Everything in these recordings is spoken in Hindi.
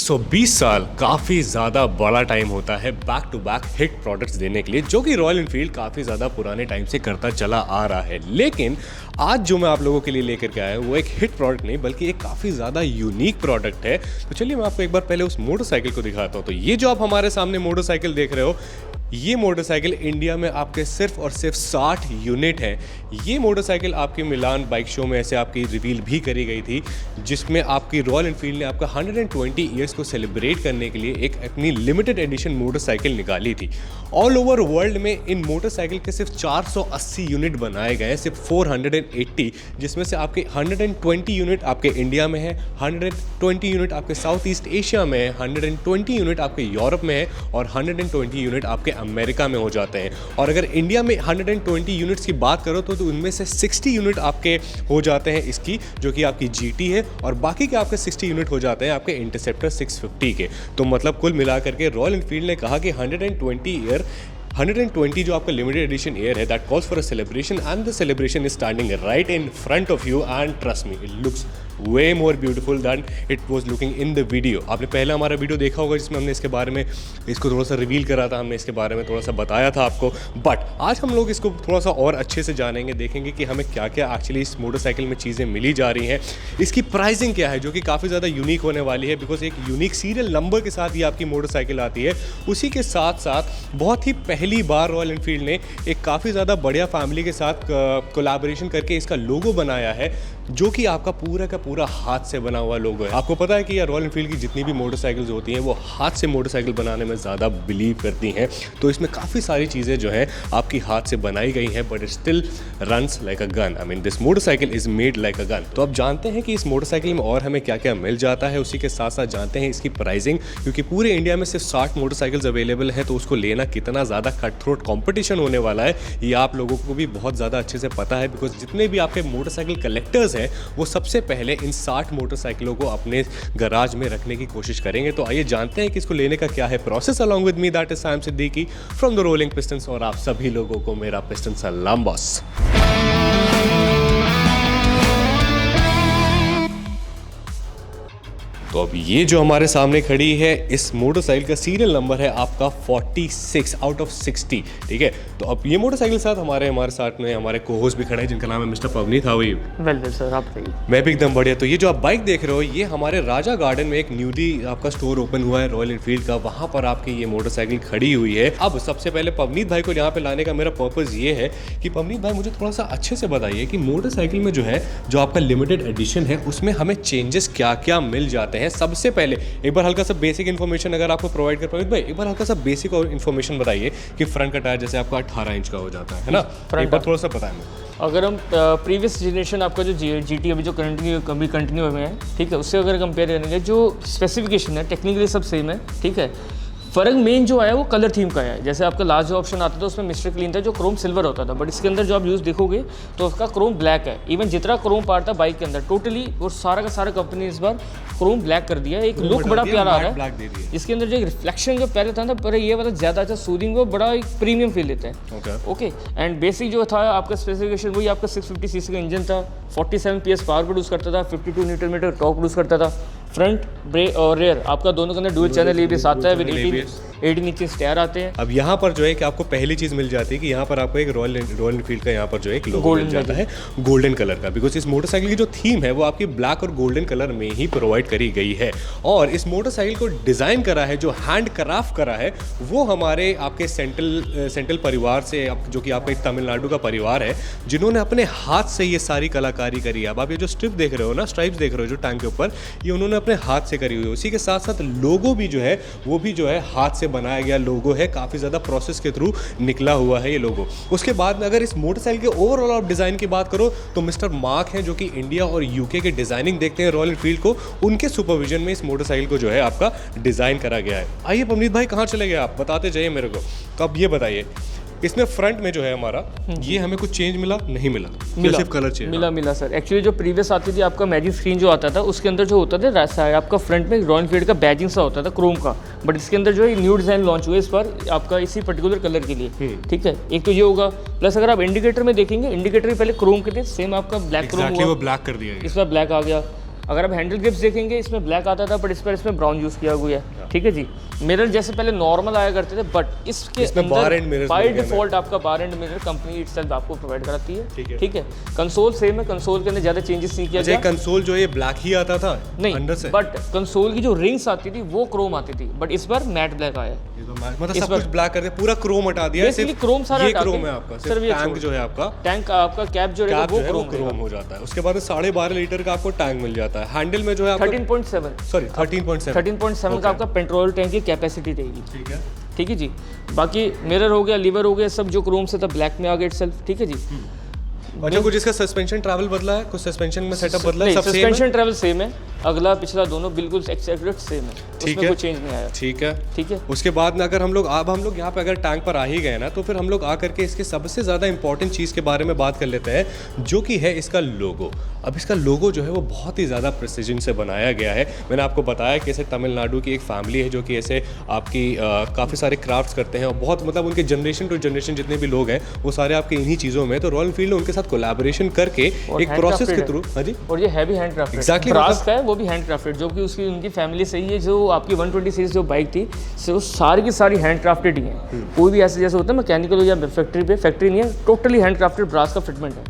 120 साल काफ़ी ज़्यादा बड़ा टाइम होता है back to back hit products देने के लिए, जो कि रॉयल एनफील्ड काफ़ी ज़्यादा पुराने टाइम से करता चला आ रहा है। लेकिन आज जो मैं आप लोगों के लिए लेकर के आया हूँ वो एक हिट प्रोडक्ट नहीं बल्कि एक काफ़ी ज़्यादा यूनिक प्रोडक्ट है। तो चलिए मैं आपको एक बार पहले उस मोटरसाइकिल को दिखाता हूँ। तो ये जो आप हमारे सामने मोटरसाइकिल देख रहे हो, ये मोटरसाइकिल इंडिया में आपके सिर्फ और सिर्फ 60 यूनिट है। ये मोटरसाइकिल आपके मिलान बाइक शो में ऐसे आपकी रिवील भी करी गई थी, जिसमें आपकी रॉयल एनफील्ड ने आपका 120 ईयर्स को सेलिब्रेट करने के लिए एक अपनी लिमिटेड एडिशन मोटरसाइकिल निकाली थी। ऑल ओवर वर्ल्ड में इन मोटरसाइकिल के सिर्फ 480 यूनिट बनाए गए हैं, सिर्फ 480, जिसमें से आपके 120 यूनिट आपके इंडिया में है, 120 यूनिट आपके साउथ ईस्ट एशिया में है, 120 यूनिट आपके यूरोप में है और 120 यूनिट आपके अमेरिका में हो जाते हैं। और अगर इंडिया में 120 यूनिट्स की बात करो तो उनमें से 60 यूनिट आपके हो जाते हैं इसकी, जो कि आपकी जीटी है, और बाकी के आपके 60 यूनिट हो जाते हैं आपके इंटरसेप्टर 650 के। तो मतलब कुल मिलाकर के रॉयल एनफील्ड ने कहा कि 120 जो आपका लिमिटेड एडिशन एयर है, that calls for a celebration and the celebration is standing right in front of you and trust me, it looks way more beautiful than it was looking in the video. आपने पहला हमारा वीडियो देखा होगा जिसमें हमने इसके बारे में इसको थोड़ा सा रिवील करा था, हमने इसके बारे में थोड़ा सा बताया था आपको। बट आज हम लोग इसको थोड़ा सा और अच्छे से जानेंगे, देखेंगे कि हमें क्या क्या एक्चुअली इस मोटरसाइकिल में चीज़ें मिली जा रही हैं, इसकी प्राइसिंग क्या है जो कि काफ़ी ज़्यादा यूनिक होने वाली है, बिकॉज एक यूनिक सीरियल नंबर के साथ ये आपकी मोटरसाइकिल आती है। उसी के साथ साथ बहुत ही पहली बार रॉयल एनफील्ड ने एक काफ़ी ज़्यादा बढ़िया फैमिली के साथ कोलैबोरेशन करके इसका लोगो बनाया है, जो कि आपका पूरा का पूरा हाथ से बना हुआ लोगो है। आपको पता है कि यार रॉयल एनफील्ड की जितनी भी मोटरसाइकिल्स होती हैं वो हाथ से मोटरसाइकिल बनाने में ज़्यादा बिलीव करती हैं, तो इसमें काफ़ी सारी चीज़ें जो हैं आपकी हाथ से बनाई गई हैं, but it still runs like a gun. I mean this motorcycle is made like a gun. तो अब जानते हैं कि इस मोटरसाइकिल में और हमें क्या क्या मिल जाता है, उसी के साथ साथ जानते हैं इसकी प्राइसिंग, क्योंकि पूरे इंडिया में सिर्फ 60 मोटरसाइकिल्स अवेलेबल है, तो उसको लेना कितना ज़्यादा कट थ्रोट कॉम्पिटिशन होने वाला है ये आप लोगों को भी बहुत ज़्यादा अच्छे से पता है, बिकॉज जितने भी आपके मोटरसाइकिल कलेक्टर्स हैं वो सबसे पहले इन 60 मोटरसाइकिलों को अपने गराज में रखने की कोशिश करेंगे। तो आइए जानते हैं कि इसको लेने का क्या है process. Along with me that is Saim Siddiqui from the Rolling Pistons, और आप सभी लोगों को मेरा पिस्टन सलाम बॉस। तो अब ये जो हमारे सामने खड़ी है, इस मोटरसाइकिल का सीरियल नंबर है आपका 46 आउट ऑफ 60, ठीक है। तो अब ये मोटरसाइकिल साथ हमारे साथ में हमारे को-होस्ट भी खड़े हैं, जिनका नाम है mister Pavneet. How are you? Well sir, आप बताइए। मैं भी एकदम बढ़िया। तो ये जो आप बाइक देख रहे हो, ये हमारे राजा गार्डन में एक न्यूली आपका स्टोर ओपन हुआ है रॉयल एनफील्ड का, वहाँ पर आपकी ये मोटरसाइकिल खड़ी हुई है। अब सबसे पहले पवनीत भाई को यहाँ पे लाने का मेरा पर्पज़ ये है कि पवनीत भाई मुझे थोड़ा सा अच्छे से बताइए कि मोटरसाइकिल में जो है, जो आपका लिमिटेड एडिशन है, उसमें हमें चेंजेस क्या क्या मिल जाते हैं। सबसे पहले एक बार हल्का सा बेसिक इन्फॉर्मेशन अगर आपको प्रोवाइड कर पाए भाई, एक बार हल्का सा बेसिक और इन्फॉर्मेशन बताइए कि फ्रंट का टायर जैसे आपका 18 इंच का हो जाता है ना, एक बार थोड़ा सा बताएं मुझे। अगर हम प्रीवियस जनरेशन आपका जो जीटी अभी जो कंटिन्यू हुए हैं, ठीक है, उससे अगर कंपेयर करेंगे, जो स्पेसिफिकेशन है टेक्निकली सब सेम है, ठीक है। फ़र्क मेन जो आया वो कलर थीम का है। जैसे आपका लास्ट जो ऑप्शन आता था उसमें मिस्टर क्लीन था, जो क्रोम सिल्वर होता था, बट इसके अंदर जो आप यूज़ देखोगे तो उसका क्रोम ब्लैक है। इवन जितना क्रोम पार्ट था बाइक के अंदर टोटली वो सारा का सारा कंपनी इस बार क्रोम ब्लैक कर दिया है। एक लुक बड़ा प्यारा आ रहा है इसके अंदर। जो रिफ्लेक्शन जो पहले था ना, पर ये वाला ज़्यादा अच्छा सूदिंग, वो बड़ा एक प्रीमियम फील देता है। ओके एंड बेसिक जो था आपका स्पेसिफिकेशन वही आपका 650 सीसी का इंजन था, 47 PS पावर प्रोड्यूस करता था, 52 न्यूटन मीटर टॉर्क प्रोड्यूस करता था। फ्रंट ब्रेक और रेयर आपका दोनों के अंदर डुअल चैनल एबीएस आता है, 18 इंचेस टायर आते हैं। अब यहाँ पर जो है कि आपको पहली चीज़ मिल जाती है कि यहाँ पर आपको एक रॉयल एनफील्ड का यहाँ पर जो एक लोगो मिल जाता है गोल्डन कलर का, बिकॉज इस मोटरसाइकिल की जो थीम है वो आपकी ब्लैक और गोल्डन कलर में ही प्रोवाइड करी गई है। और इस मोटरसाइकिल को डिज़ाइन करा है, जो हैंड क्राफ्ट करा है, वो हमारे आपके सेंट्रल परिवार से, जो कि आपका एक तमिलनाडु का परिवार है, जिन्होंने अपने हाथ से ये सारी कलाकारी करी है। अब आप ये जो स्ट्रिप देख रहे हो ना, स्ट्राइप्स देख रहे हो जो टैंक के ऊपर, ये उन्होंने अपने हाथ से करी हुई है। उसी के साथ साथ लोगो भी जो है वो भी जो है हाथ से बनाया गया लोगो है, काफ़ी ज़्यादा प्रोसेस के थ्रू निकला हुआ है ये लोगो। उसके बाद अगर इस मोटरसाइकिल के ओवरऑल आप डिज़ाइन की बात करो तो मिस्टर मार्क हैं, जो कि इंडिया और यूके के डिज़ाइनिंग देखते हैं रॉयल एनफील्ड को, उनके सुपरविजन में इस मोटरसाइकिल को जो है आपका डिज़ाइन करा गया है। आइए पवनीत भाई, कहाँ चले गए आप, बताते जाइए मेरे को। तो अब ये बताइए, इसमें फ्रंट में जो है हमारा, ये हमें कुछ चेंज मिला नहीं मिला? सिर्फ कलर चेंज मिला सर। एक्चुअली जो प्रीवियस आती थी आपका मैजिक स्क्रीन जो आता था, उसके अंदर जो होता था आपका फ्रंट में रॉयल एनफील्ड का बैजिंग सा होता था क्रोम का, बट इसके अंदर जो है न्यू डिज़ाइन लॉन्च हुआ इस बार आपका इसी पर्टिकुलर कलर के लिए, ठीक है। एक तो ये होगा, प्लस अगर आप इंडिकेटर में देखेंगे, इंडिकेटर भी पहले क्रोम के थे, सेम आपका ब्लैक क्रोम हुआ, वो ब्लैक कर दिया, इस बार ब्लैक आ गया। अगर आप हैंडल ग्रिप्स देखेंगे इसमें ब्लैक आता था, बट इस पर इसमें ब्राउन यूज़ किया हुआ है, ठीक है जी। मिरर जैसे पहले नॉर्मल आया करते थे, बट इसके अंदर बाय डिफॉल्ट आपका बार एंड मिरर कंपनी इटसेल्फ आपको प्रोवाइड कराती है, ठीक है। कंसोल सेम है, कंसोल के अंदर ज़्यादा चेंजेस नहीं किया गया। कंसोल जो ये ब्लैक ही आता था नहीं अंदर से, बट कंसोल की जो रिंग्स आती थी वो क्रोम आती थी, बट इस बार मैट ब्लैक आया है। मतलब सब कुछ ब्लैक कर दिया, पूरा क्रोम हटा दिया, सिर्फ क्रोम सारा ये क्रोम है आपका, सिर्फ टैंक जो है आपका, टैंक आपका कैप जो है वो क्रोम हो जाता है। उसके बाद 12.5 लीटर का आपको टैंक मिल जाता है। हैंडल में जो है 13.7 का आपका पेट्रोल टैंक की कैपेसिटी रहेगी, ठीक है जी। बाकी मिरर हो गया, लीवर हो गया, सब जो क्रोम से था ब्लैक में आ गया इटसेल्फ, ठीक है जी। अच्छा, कुछ इसका सस्पेंशन ट्रैवल बदला है, कुछ सस्पेंशन में सेटअप बदला है? सस्पेंशन ट्रैवल सेम है, अगला पिछला दोनों बिल्कुल एक्यूरेट सेम है, उसमें कोई चेंज नहीं आया। ठीक है। उसके बाद में अगर हम लोग यहाँ पे अगर टैंक पर आ ही गए ना, तो फिर हम लोग आ करके इसके सबसे ज़्यादा इंपॉर्टेंट चीज़ के बारे में बात कर लेते हैं, जो कि है इसका लोगो। अब इसका लोगो जो है वो बहुत ही ज़्यादा प्रिसीजन से बनाया गया है। मैंने आपको बताया कि ऐसे तमिलनाडु की एक फैमिली है जो कि ऐसे आपकी काफ़ी सारे क्राफ्ट्स करते हैं, और बहुत मतलब उनके जनरेशन टू जनरेशन जितने भी लोग हैं वो सारे आपके इन्हीं चीज़ों में। तो रॉयल एनफील्ड ने उनके साथ कोलैबोरेशन करके एक प्रोसेस के थ्रू, हाँ जी, और ये heavy handcrafted, exactly brass का है, वो भी हैंड क्राफ्टेड, जो कि उसकी उनकी फैमिली से ही है। जो आपकी 120 सीरीज जो बाइक थी वो सारी की सारी हैंड क्राफ्टेड ही है। कोई भी ऐसे जैसे होता है मैकेनिकल या फैक्ट्री नहीं है, टोटली हैंड क्राफ्टेड ब्रास का फिटमेंट है,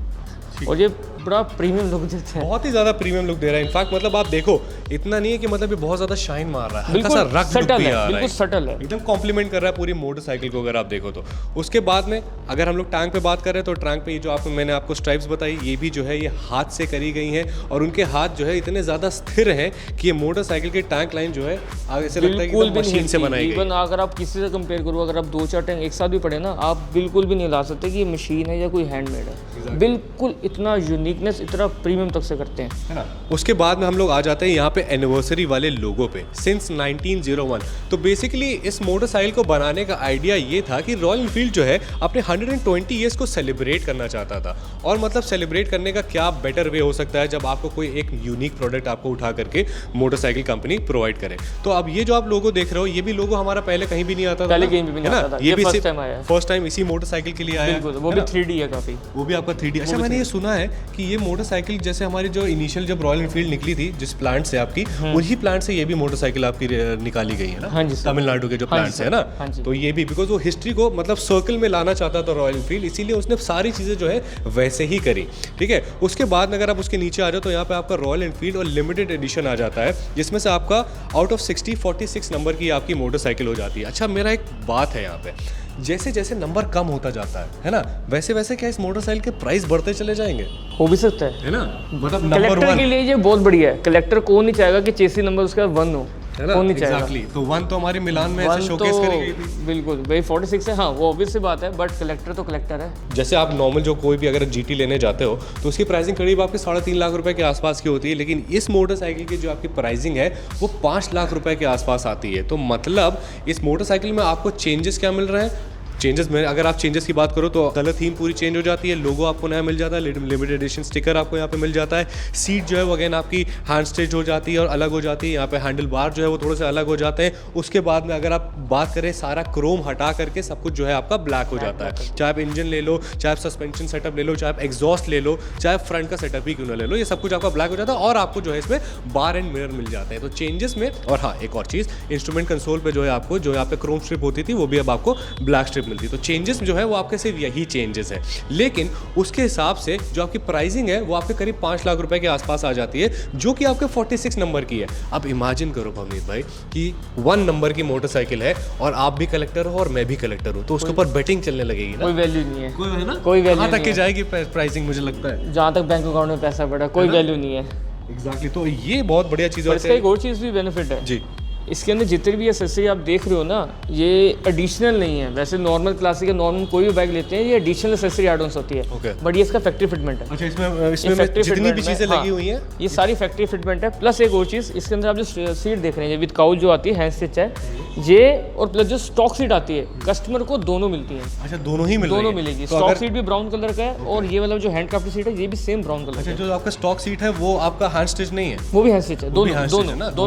और ये बड़ा प्रीमियम लुक देता है, बहुत ही ज़्यादा प्रीमियम लुक दे रहा है। इनफैक्ट मतलब आप देखो, इतना नहीं है कि मतलब ये बहुत ज़्यादा शाइन मार रहा है, हल्का सा रग लुक भी आ रहा है, बिल्कुल सटल है, एकदम कॉम्प्लीमेंट कर रहा है पूरी मोटरसाइकिल को अगर आप देखो तो। उसके बाद में अगर हम लोग टैंक पे बात कर रहे हैं, तो टैंक पे ये जो मैंने आपको स्ट्राइप्स बताई, ये भी जो है ये हाथ से करी गई हैं, और उनके हाथ जो है इतने ज़्यादा स्थिर हैं कि ये मोटरसाइकिल की टैंक लाइन जो है आगे से लगता है कि मशीन से बनाई गई। इवन अगर आप किसी से कंपेयर करो, अगर आप 2-4 टैंक एक साथ भी पड़े ना, आप बिल्कुल भी नहीं ला सकते कि ये मशीन है या कोई हैंडमेड है, बिल्कुल इतना यूनिकनेस, इतना प्रीमियम तक से करते हैं, है ना। उसके बाद में हम लोग आ जाते हैं यहाँ पे एनिवर्सरी वाले लोगो पे, सिंस 1901। तो बेसिकली इस मोटरसाइकिल को बनाने का आइडिया ये था कि रॉयल एनफील्ड जो है अपने 120 ईयर्स को सेलिब्रेट करना चाहता था, और मतलब सेलिब्रेट करने का क्या बेटर वे हो सकता है जब आपको कोई एक यूनिक प्रोडक्ट आपको उठा करके मोटरसाइकिल कंपनी प्रोवाइड करे। तो अब ये जो आप लोगो देख रहे हो, ये भी लोगो हमारा पहले कहीं भी नहीं आता था, पहले कहीं भी नहीं आता था, ये फर्स्ट टाइम आया, फर्स्ट टाइम इसी मोटरसाइकिल के लिए आया, वो भी 3D है काफी, वो भी आपका 3D। अच्छा, मैंने ये सुना है कि ये मोटरसाइकिल जैसे हमारी जो इनिशियल जब रॉयल एनफील्ड निकली थी जिस प्लांट से आपकी, उन्हीं प्लांट से ये भी मोटरसाइकिल आपकी निकाली गई है ना, हाँ जी, तमिलनाडु के जो प्लांट्स है ना। तो ये भी बिकॉज वो हिस्ट्री को मतलब सर्कल में लाना चाहता था रॉयल एनफील्ड, इसीलिए उसने सारी चीज़ें जो है वैसे ही करी, ठीक है। उसके बाद अगर आप उसके नीचे आ जाओ तो यहाँ पे आपका रॉयल एनफील्ड और लिमिटेड एडिशन आ जाता है, जिसमें से आपका आउट ऑफ 60 46 नंबर की आपकी मोटरसाइकिल हो जाती है। अच्छा, मेरा एक बात है यहाँ पे, जैसे जैसे नंबर कम होता जाता है ना, वैसे वैसे क्या इस मोटरसाइकिल के प्राइस बढ़ते चले जाएंगे? हो भी सकता है ना, मतलब नंबर कलेक्टर के लिए ये बहुत बढ़िया है। कलेक्टर को नहीं चाहेगा कि चेसी नंबर उसका 1 हो, है ना, एग्जैक्टली। तो 1 तो हमारे मिलान में ऐसे शोकेस करी गई थी, बिल्कुल भाई 46 है, हाँ वो ऑब्वियस सी बात है, बट कलेक्टर तो कलेक्टर है। जैसे आप नॉर्मल जो कोई भी अगर जीटी लेने जाते हो तो उसकी प्राइसिंग करीब आपके 3.5 लाख रुपए के आसपास की होती है, लेकिन इस मोटरसाइकिल की जो आपकी प्राइसिंग है वो 5 लाख रुपए के आसपास आती है। तो मतलब इस मोटरसाइकिल में आपको चेंजेस क्या मिल रहे हैं? चेंजेस में अगर आप चेंजेस की बात करो तो कलर थीम पूरी चेंज हो जाती है, लोगो आपको नया मिल जाता है, लिमिटेड एडिशन स्टिकर आपको यहाँ पे मिल जाता है, सीट जो है वो अगेन आपकी हैंड स्टिच हो जाती है और अलग हो जाती है, यहाँ पे हैंडल बार जो है वो थोड़े से अलग हो जाते हैं। उसके बाद में अगर आप बात करें सारा क्रोम हटा करके सब कुछ जो है आपका ब्लैक हो जाता है, चाहे आप इंजन ले लो, चाहे आप सस्पेंशन सेटअप ले लो, चाहे आप एग्जॉस्ट ले लो, चाहे आप फ्रंट का सेटअप ही क्यों ना ले लो, ये सब कुछ आपका ब्लैक हो जाता है और आपको जो है इसमें बार एंड मिरर मिल जाते हैं। तो चेंजेस में, और हाँ एक और चीज़, इंस्ट्रूमेंट कंसोल पे जो है आपको जो यहाँ पे क्रोम स्ट्रिप होती थी वो भी अब आपको ब्लैक स्ट्रिप मिलती है। तो चेंजेस जो है वो आपके सिर्फ यही चेंजेस है, लेकिन उसके हिसाब से जो आपकी प्राइसिंग है वो आपके करीब 5 लाख रुपए के आसपास आ जाती है, जो कि आपके 46 नंबर की है। अब इमेजिन करो भवनीत भाई कि 1 नंबर की मोटरसाइकिल है और आप भी कलेक्टर हो और मैं भी कलेक्टर हूँ, तो उसके ऊपर बेटिंग चलने लगेगी ना, कोई वैल्यू नहीं है, कोई है ना, कोई वैल्यू कहाँ तक की जाएगी प्राइसिंग, मुझे लगता है जहाँ तक बैंक अकाउंट में पैसा पड़ा कोई वैल्यू नहीं है। एग्जैक्टली, तो ये बहुत बढ़िया चीज़ है। इसका एक और चीज़ भी बेनिफिट है जी, इसके अंदर जितने भी एक्सेसरी आप देख रहे हो ना, ये एडिशनल नहीं है। वैसे नॉर्मल क्लासिक नॉर्मल कोई भी बाइक लेते हैं ये एडिशनल एक्सेसरी एड ऑन्स होती है, बट ये इसका फैक्ट्री फिटमेंट है। अच्छा, इसमें जितनी भी चीज़ें लगी हुई हैं ये सारी फैक्ट्री फिटमेंट है। प्लस एक और चीज़, इसके अंदर आप जो सीट देख रहे हैं विद काउल जो आती है, हैंड स्टिच है, ये और प्लस जो स्टॉक सीट आती है कस्टमर को दोनों मिलती है। अच्छा, दोनों ही दोनों मिलेगी। स्टॉक सीट भी ब्राउन कलर का है और ये वाला जो हैंडक्राफ्टेड सीट है ये भी सेम ब्राउन कलर। अच्छा, जो आपका स्टॉक सीट है वो आपका हैंड स्टिच नहीं है? वो भी हैंड स्टिच है, दोनों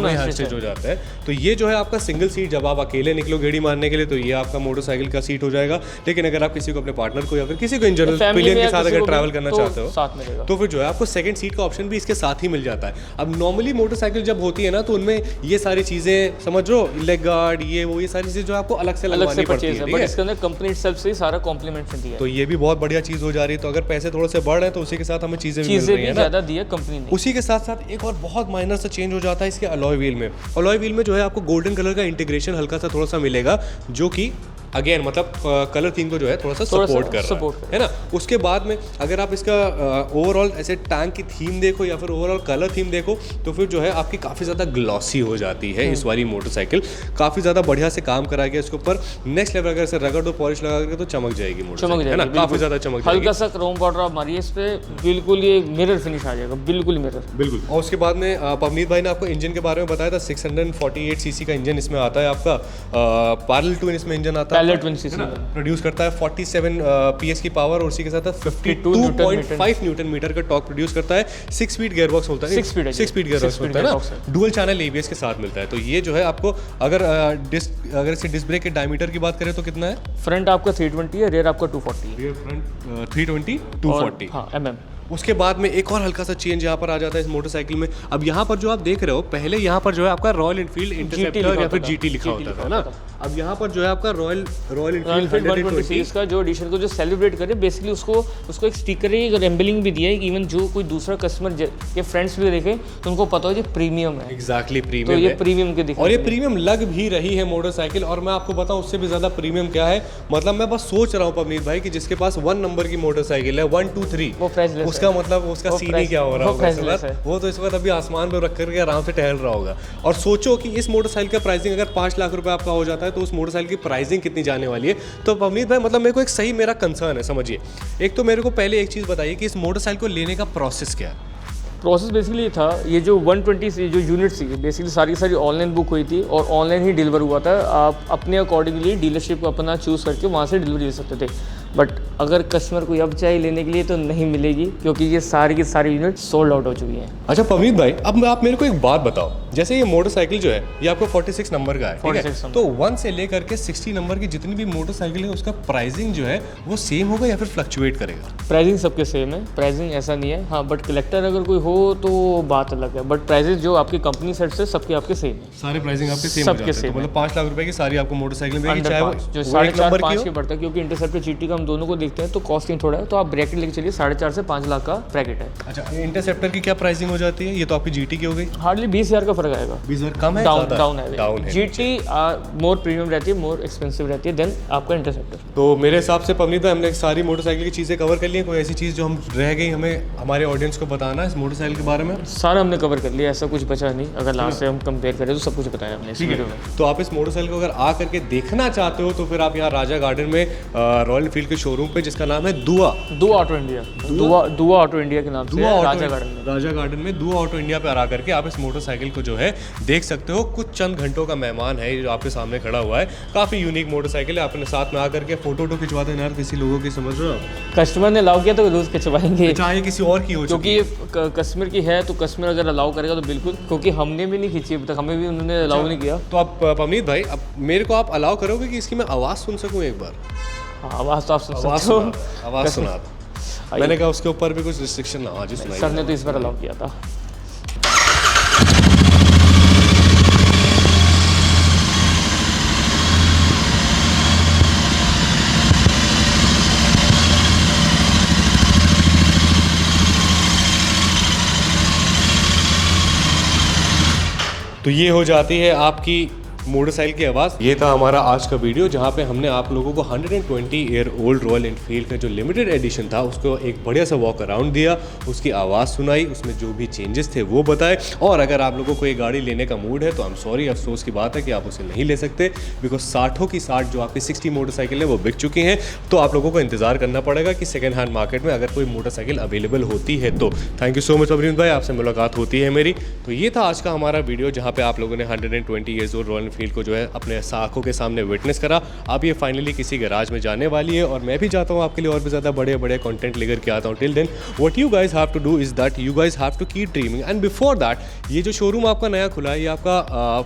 हैंड स्टिच हो जाता है। तो ये जो है आपका सिंगल सीट, जब आप अकेले निकलो गेड़ी मारने के लिए तो ये आपका मोटरसाइकिल का सीट हो जाएगा। लेकिन अगर आप किसी को अपने पार्टनर को या फिर किसी को इन जनरल पिलियन के साथ अगर ट्रैवल करना चाहते हो साथ मिलेगा, तो फिर जो है आपको सेकंड सीट का ऑप्शन भी इसके साथ ही मिल जाता है। अब नॉर्मली मोटरसाइकिल जब होती है ना तो उनमें ये सारी चीजें समझ लो, लेग गार्ड ये वो, ये सारी चीजें जो आपको अलग से लगवानी पड़ती है, बट इसके अंदर कंपनी itself से सारा कॉम्प्लीमेंट दिया है। तो ये भी बहुत बढ़िया चीज हो जा रही है। तो अगर पैसे थोड़े से बढ़ रहे हैं तो उसी के साथ हमें चीजें भी मिल रही है ना, ज्यादा दी है कंपनी ने। उसी के साथ साथ एक और बहुत माइनर सा चेंज हो जाता है इसके अलॉय व्हील में। अलॉय व्हील में जो है आपको गोल्डन कलर का इंटीग्रेशन हल्का सा थोड़ा सा मिलेगा, जो कि अगेन मतलब कलर थीम को जो है थोड़ा सा सपोर्ट कर रहा है ना। उसके बाद में अगर आप इसका ओवरऑल ऐसे टैंक की थीम देखो या फिर ओवरऑल कलर थीम देखो तो फिर जो है आपकी काफ़ी ज़्यादा ग्लॉसी हो जाती है इस वाली मोटरसाइकिल। काफ़ी ज़्यादा बढ़िया से काम करा गया इसके ऊपर। नेक्स्ट लेवल अगर इसे रगड़ दो, पॉलिश लगा करके तो चमक जाएगी मोटरसाइकिल, है ना, काफ़ी ज़्यादा चमक जाएगी। हल्का सा क्रोम पाउडर आप मारिए इस पे, बिल्कुल ये मिरर फिनिश आ जाएगा, बिल्कुल मिरर, बिल्कुल। और उसके बाद में पवनीत भाई ने आपको इंजन के बारे में बताया था। 648 सीसी का इंजन इसमें आता है आपका। पैरेलल ट्विन इसमें इंजन आता है, पैरेलल ट्विन सीसी प्रोड्यूस करता है 47 पीएस की पावर और उसी के साथ 52.5 न्यूटन मीटर का टॉर्क प्रोड्यूस करता है। 6 स्पीड गियरबॉक्स होता है, 6 स्पीड गियरबॉक्स होता है ना, डुअल चैनल एबीएस के साथ मिलता है। तो ये जो है आपको अगर इसे डिस्क ब्रेक के डायमीटर की बात करें तो कितना है? फ्रंट आपका 320 है, रेयर आपका 240 है। रियर फ्रंट 320 240 हाँ mm। उसके बाद में एक और हल्का सा चेंज यहाँ पर आ जाता है इस मोटरसाइकिल में। अब यहाँ पर जो आप देख रहे हो, पहले यहाँ पर जो है आपका रॉयल एनफील्ड इंटरसेप्टर या फिर जीटी लिखा होता था ना। अब यहाँ पर जो है आपका रॉयल एनफील्ड 120 का जो एडिशन को जो सेलिब्रेट करे, बेसिकली उसको एक स्टिकर है, एम्बलिंग भी दिया है। इवन जो कोई दूसरा कस्टमर के फ्रेंड्स भी देखे तो उनको पता हो ये प्रीमियम है। एग्जैक्टली प्रीमियम, तो ये प्रीमियम के दिखा, और ये प्रीमियम लग भी रही है मोटरसाइकिल। और मैं आपको बताऊं उससे भी ज्यादा प्रीमियम क्या है, मतलब मैं बस सोच रहा हूँ पवनीत भाई कि जिसके पास 1 नंबर की मोटरसाइकिल है 1 2 3, वो प्राइसलेस, उसका मतलब उसका सीन ही क्या हो रहा होगा। वो तो इस वक्त अभी आसमान पे रख करके आराम से टहल रहा होगा। और सोचो कि इस मोटरसाइकिल का प्राइसिंग अगर 5 लाख रुपए आपका हो जाता है तो उस मोटरसाइकिल की प्राइसिंग कितनी जाने वाली है। तो पवनीत भाई मतलब मेरे को एक सही मेरा कंसर्न है, समझिए। एक तो मेरे को पहले एक चीज़ बताइए कि इस मोटरसाइकिल को लेने का प्रोसेस क्या है? प्रोसेस बेसिकली ये था, ये जो 120 जो यूनिट थी बेसिकली सारी की सारी ऑनलाइन बुक हुई थी और ऑनलाइन ही डिलीवर हुआ था। आप अपने अकॉर्डिंगली डीलरशिप को अपना चूज़ करके वहाँ से डिलीवरी ले सकते थे। बट अगर कस्टमर को अब चाहिए लेने के लिए तो नहीं मिलेगी, क्योंकि ये सारी की सारी यूनिट सोल्ड आउट हो चुकी हैं। अच्छा पवनीत भाई, अब आप मेरे को एक बात बताओ, जैसे ये मोटरसाइकिल जो है ये आपको 46 नंबर का है, ठीक है? तो 1 से लेकर के 60 नंबर की जितनी भी मोटरसाइकिल है उसका प्राइसिंग जो है वो सेम होगा या फिर फ्लक्चुएट करेगा? प्राइसिंग सबके सेम है, प्राइसिंग ऐसा नहीं है। हाँ, बट कलेक्टर अगर कोई हो तो बात अलग है, बट प्राइसेस जो आपकी कंपनी सेट से सबके आपके सेम है। सारे प्राइसिंग आपके सेम हो जाते हैं, तो मतलब 5 लाख रुपए की सारी आपको मोटरसाइकिल मिलेगी, चाहे वो जो 4.5-5 के पड़ता है, क्योंकि इंटरसेप्टर जीटी का हम दोनों को देखते हैं तो कॉस्टिंग थोड़ा है। तो आप ब्रैकेट लेके चलिए, 4.5 से 5 लाख का ब्रैकेट है। अच्छा, इंटरसेप्टर की क्या प्राइसिंग हो जाती है? ये तो आपकी जीटी की हो गई, हार्डली 20,000 का फर्क आएगा। 20,000 कम है, डाउन है। जीटी मोर प्रीमियम रहती है, मोर एक्सपेंसिव रहती है देन आपका इंटरसेप्टर। तो मेरे हिसाब से पवनीत भाई हमने सारी मोटरसाइकिल की चीज़ें कवर कर ली। कोई ऐसी चीज़ जो हम रह गई हमें हमारे ऑडियंस को बताना इस मोटरसाइकिल के बारे में? सारा हमने कवर कर लिया, ऐसा कुछ बचा नहीं। अगर लास्ट से हम कंपेयर करें तो सब कुछ बताया हमने इस वीडियो में। तो आप इस मोटरसाइकिल को अगर आ करके देखना चाहते हो तो फिर आप यहाँ राजा गार्डन में रॉयल एनफील्ड के शोरूम पे, जिसका नाम है दुआ ऑटो इंडिया, दुआ ऑटो इंडिया के नाम से राजा गार्डन में दुआ ऑटो इंडिया पे आ करके आप इस मोटरसाइकिल को जो है देख सकते हो। कुछ चंद घंटों का मेहमान है जो आपके सामने खड़ा हुआ है। काफी यूनिक मोटरसाइकिल है। अपने साथ में आकर के फोटो खिंचवाते हैं यार किसी लोगों की, समझ रहे हो? कस्टमर ने अलाउ किया तो रोज खिंचवाएंगे, चाहे किसी और की हो, क्योंकि ये कस्टमर की है तो कस्टमर अगर अलाउ करेगा तो बिल्कुल, क्योंकि हमने भी नहीं खींची अभी तक, हमें भी उन्होंने अलाउ नहीं किया। तो आप पवनीत भाई अब मेरे को आप अलाउ करोगे कि इसकी मैं आवाज़ सुन सकूँ एक बार? आवाज़ तो आप सुन सकते हो, आवाज़ सुना। मैंने कहा उसके ऊपर भी कुछ रिस्ट्रिक्शन ना हो। जी सुनाइए। सर ने तो इस बार अलाउ किया था। तो ये हो जाती है आपकी मोटरसाइकिल की आवाज़। ये था हमारा आज का वीडियो जहाँ पे हमने आप लोगों को 120 ईयर ओल्ड रॉयल एनफील्ड का जो लिमिटेड एडिशन था उसको एक बढ़िया सा वॉक अराउंड दिया, उसकी आवाज़ सुनाई, उसमें जो भी चेंजेस थे वो बताए। और अगर आप लोगों को ये गाड़ी लेने का मूड है तो आई एम सॉरी, अफसोस की बात है कि आप उसे नहीं ले सकते, बिकॉज 60 की 60 जो आपकी 60 मोटरसाइकिल है वो बिक चुकी हैं। तो आप लोगों को इंतजार करना पड़ेगा कि सेकेंड हैंड मार्केट में अगर कोई मोटरसाइकिल अवेलेबल होती है तो। Thank you so much Avneet भाई, आपसे मुलाकात होती है मेरी। तो ये था आज का हमारा वीडियो जहाँ पे आप लोगों ने 120 ईयर्स ओल्ड रॉयल एनफील्ड को जो है अपने आंखों के सामने विटनेस करा। अब ये फाइनली किसी गैराज में जाने वाली है और मैं भी चाहता हूँ आपके लिए और भी ज़्यादा बड़े बड़े कंटेंट लेकर के आता हूँ। Till then what you guys have to do is that you guys have to keep dreaming and before that ये जो शोरूम आपका नया खुला है ये आपका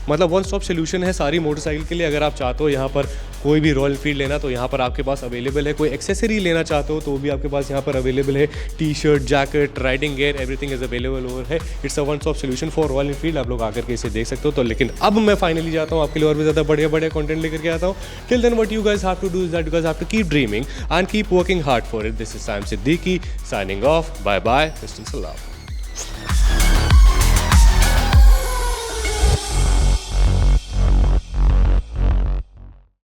मतलब वन स्टॉप सोल्यूशन है सारी मोटरसाइकिल के लिए। अगर आप चाहते हो यहाँ पर कोई भी रॉयल एनफील्ड लेना तो यहाँ पर आपके पास अवेलेबल है। कोई एक्सेसरी लेना चाहते हो तो भी आपके पास यहाँ पर अवेलेबल है। T shirt, jacket, riding gear, everything is available over है। It's a one stop solution for Royal Enfield. आप लोग आकर के इसे देख सकते हो। तो लेकिन अब मैं फाइनली जाता हूँ आपके लिए और भी ज़्यादा बड़े बड़े कंटेंट लेकर के आता हूँ। Till then what you guys have to do is that you guys have to keep dreaming and keep working hard for it. This is Saim Siddiqui signing off. Bye bye, mister सलाम।